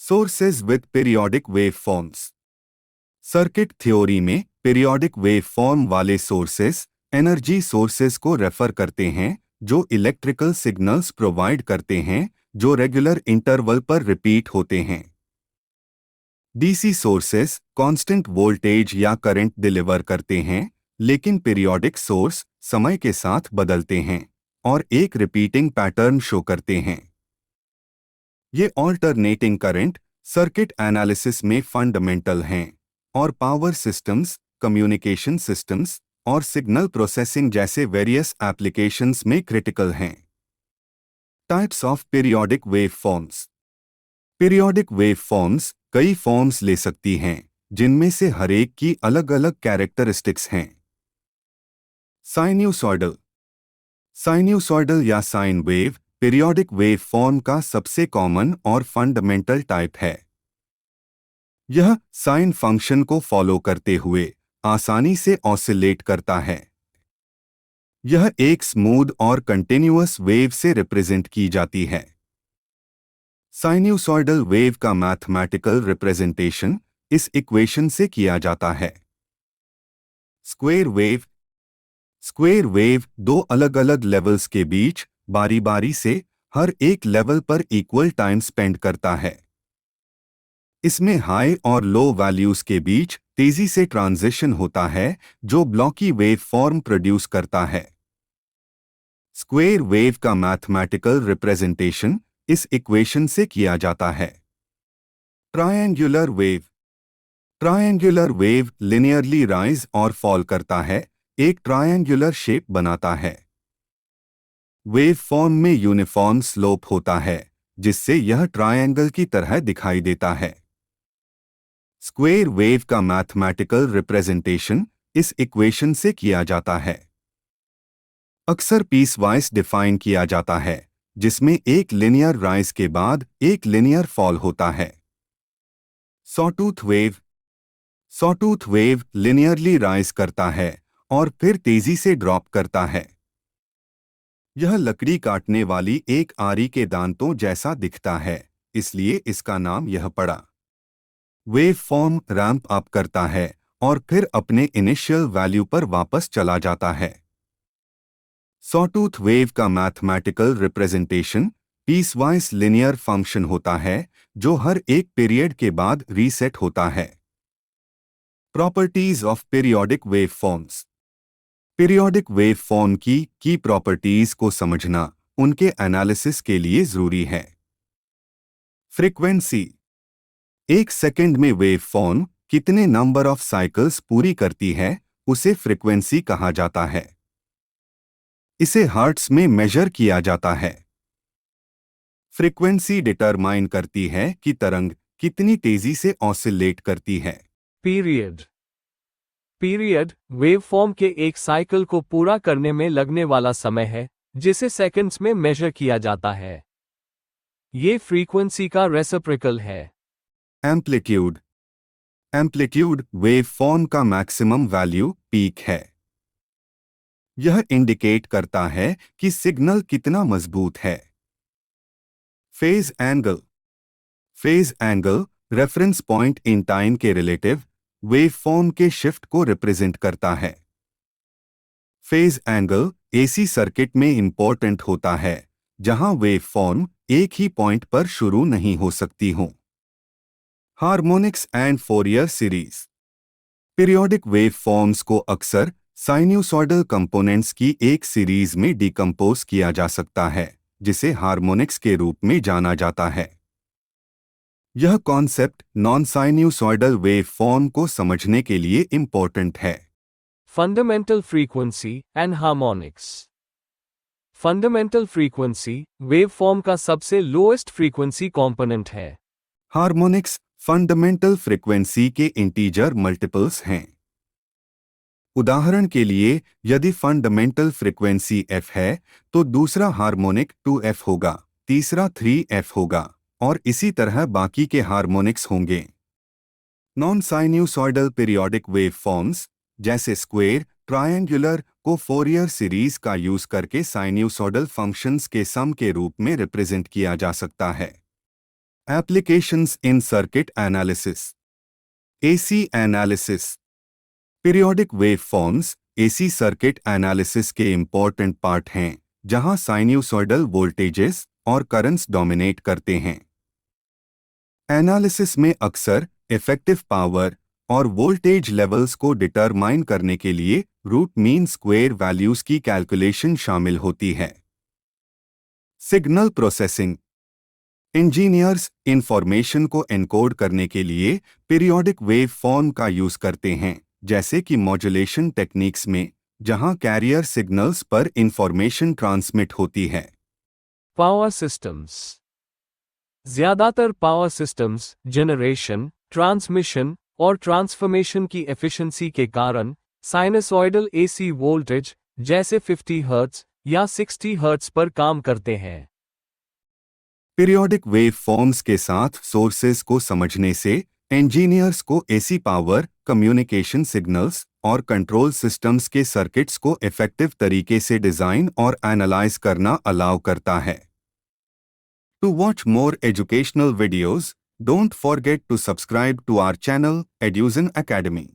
Sources with periodic wave forms. Circuit theory में periodic wave form वाले sources energy sources को refer करते हैं जो इलेक्ट्रिकल सिग्नल्स प्रोवाइड करते हैं जो रेगुलर इंटरवल पर रिपीट होते हैं। डीसी सोर्सेस कांस्टेंट वोल्टेज या करंट डिलीवर करते हैं, लेकिन पीरियोडिक सोर्स समय के साथ बदलते हैं और एक रिपीटिंग पैटर्न शो करते हैं। ये ऑल्टरनेटिंग करंट सर्किट एनालिसिस में फंडामेंटल हैं और पावर सिस्टम्स, कम्युनिकेशन सिस्टम्स और सिग्नल प्रोसेसिंग जैसे वेरियस एप्लीकेशंस में क्रिटिकल हैं। Types of periodic wave forms. Periodic wave forms कई फॉर्म्स ले सकती हैं, जिनमें से हर एक की अलग अलग कैरेक्टरिस्टिक्स हैं। साइन्यूसॉइडल। साइन्यूसॉइडल या sine wave periodic wave form का सबसे कॉमन और फंडामेंटल टाइप है। यह साइन फंक्शन को फॉलो करते हुए आसानी से ऑसिलेट करता है। यह एक स्मूथ और कंटिन्यूअस वेव से रिप्रेजेंट की जाती है। साइन्यूसॉइडल वेव का मैथमेटिकल रिप्रेजेंटेशन इस इक्वेशन से किया जाता है। Square wave. स्क्वेयर वेव दो अलग अलग लेवल्स के बीच बारी बारी से हर एक लेवल पर इक्वल टाइम स्पेंड करता है। इसमें हाई और लो वैल्यूज के बीच तेजी से ट्रांजिशन होता है जो ब्लॉकी वेव फॉर्म प्रोड्यूस करता है। स्क्वेयर वेव का मैथमेटिकल रिप्रेजेंटेशन इस इक्वेशन से किया जाता है। Triangular wave. Triangular wave linearly rise और फॉल करता है, एक ट्रायंगुलर शेप बनाता है। वेव फॉर्म में यूनिफॉर्म स्लोप होता है, जिससे यह ट्रायंगल की तरह दिखाई देता है। स्क्वेयर वेव का मैथमेटिकल रिप्रेजेंटेशन इस इक्वेशन से किया जाता है। अक्सर पीस वाइज डिफाइन किया जाता है, जिसमें एक लिनियर राइज के बाद एक लिनियर फॉल होता है। Sawtooth wave. Sawtooth wave linearly rise करता है और फिर तेजी से ड्रॉप करता है। यह लकड़ी काटने वाली एक आरी के दांतों जैसा दिखता है, इसलिए इसका नाम यह पड़ा। वेव फॉर्म रैंप अप करता है और फिर अपने इनिशियल वैल्यू पर वापस चला जाता है। सॉटूथ वेव का mathematical representation piecewise linear function होता है जो हर एक पीरियड के बाद रीसेट होता है। Properties of periodic wave forms. Periodic wave form की प्रॉपर्टीज को समझना उनके एनालिसिस के लिए जरूरी है। फ्रीक्वेंसी। एक सेकंड में वेव फॉर्म कितने नंबर ऑफ साइकिल्स पूरी करती है उसे फ्रीक्वेंसी कहा जाता है। इसे हर्ट्ज में मेजर किया जाता है। फ्रीक्वेंसी डिटरमाइन करती है कि तरंग कितनी तेजी से ऑसिलेट करती है। पीरियड। पीरियड वेवफॉर्म के एक साइकिल को पूरा करने में लगने वाला समय है, जिसे सेकंड्स में मेजर किया जाता है। ये फ्रीक्वेंसी का रेसिप्रोकल है। एम्पलीट्यूड। एम्पलीट्यूड वेवफॉर्म का मैक्सिमम वैल्यू पीक है। यह इंडिकेट करता है कि सिग्नल कितना मजबूत है। Phase angle. Phase angle reference point in time के रिलेटिव वेवफॉर्म के शिफ्ट को रिप्रेजेंट करता है। फेज एंगल एसी सर्किट में इंपॉर्टेंट होता है, जहां वेवफॉर्म एक ही पॉइंट पर शुरू नहीं हो सकती हो। Harmonics and Fourier series. Periodic waveforms को अक्सर साइन्यूसॉइडल कंपोनेंट्स की एक सीरीज में डिकम्पोज किया जा सकता है, जिसे हार्मोनिक्स के रूप में जाना जाता है। यह कॉन्सेप्ट नॉन साइन्यूसॉइडल वेवफॉर्म को समझने के लिए इंपॉर्टेंट है। Fundamental frequency and harmonics. Fundamental frequency waveform का सबसे लोएस्ट फ्रीक्वेंसी कंपोनेंट है। हार्मोनिक्स फंडामेंटल फ्रीक्वेंसी के इंटीजर मल्टीपल्स हैं। उदाहरण के लिए, यदि फंडामेंटल फ्रीक्वेंसी f है तो दूसरा हार्मोनिक 2f होगा, तीसरा 3f होगा और इसी तरह बाकी के हार्मोनिक्स होंगे। नॉन साइन्यूसॉइडल पीरियोडिक वेवफॉर्म्स जैसे स्क्वेयर, ट्रायंगुलर को फोरियर सीरीज का यूज करके साइन्यूसॉइडल फंक्शंस के सम के रूप में रिप्रेजेंट किया जा सकता है। Applications in circuit analysis. AC analysis. Periodic waveforms AC circuit analysis के इम्पोर्टेंट पार्ट हैं, जहां साइन्यूसॉइडल वोल्टेजेस और करंट्स डोमिनेट करते हैं। एनालिसिस में अक्सर इफेक्टिव पावर और वोल्टेज लेवल्स को डिटरमाइन करने के लिए रूट मीन स्क्वेयर वैल्यूज की कैलकुलेशन शामिल होती है। Signal processing. इंजीनियर्स इंफॉर्मेशन को एनकोड करने के लिए पीरियोडिक वेव फॉर्म का यूज करते हैं, जैसे कि मॉड्यूलेशन टेक्निक्स में, जहां कैरियर सिग्नल्स पर इंफॉर्मेशन ट्रांसमिट होती है। Power systems. ज्यादातर पावर सिस्टम्स जनरेशन, ट्रांसमिशन और ट्रांसफॉर्मेशन की एफिशिएंसी के कारण साइनसॉइडल एसी वोल्टेज जैसे 50 हर्ट्ज या 60 हर्ट्ज पर काम करते हैं। पीरियोडिक वेव फॉर्म्स के साथ सोर्सेस को समझने से इंजीनियर्स को एसी पावर, कम्युनिकेशन सिग्नल्स और कंट्रोल सिस्टम्स के सर्किट्स को इफेक्टिव तरीके से डिजाइन और एनालाइज करना अलाउ करता है। To watch more educational videos, don't forget to subscribe to our channel एड्यूजन एकेडमी।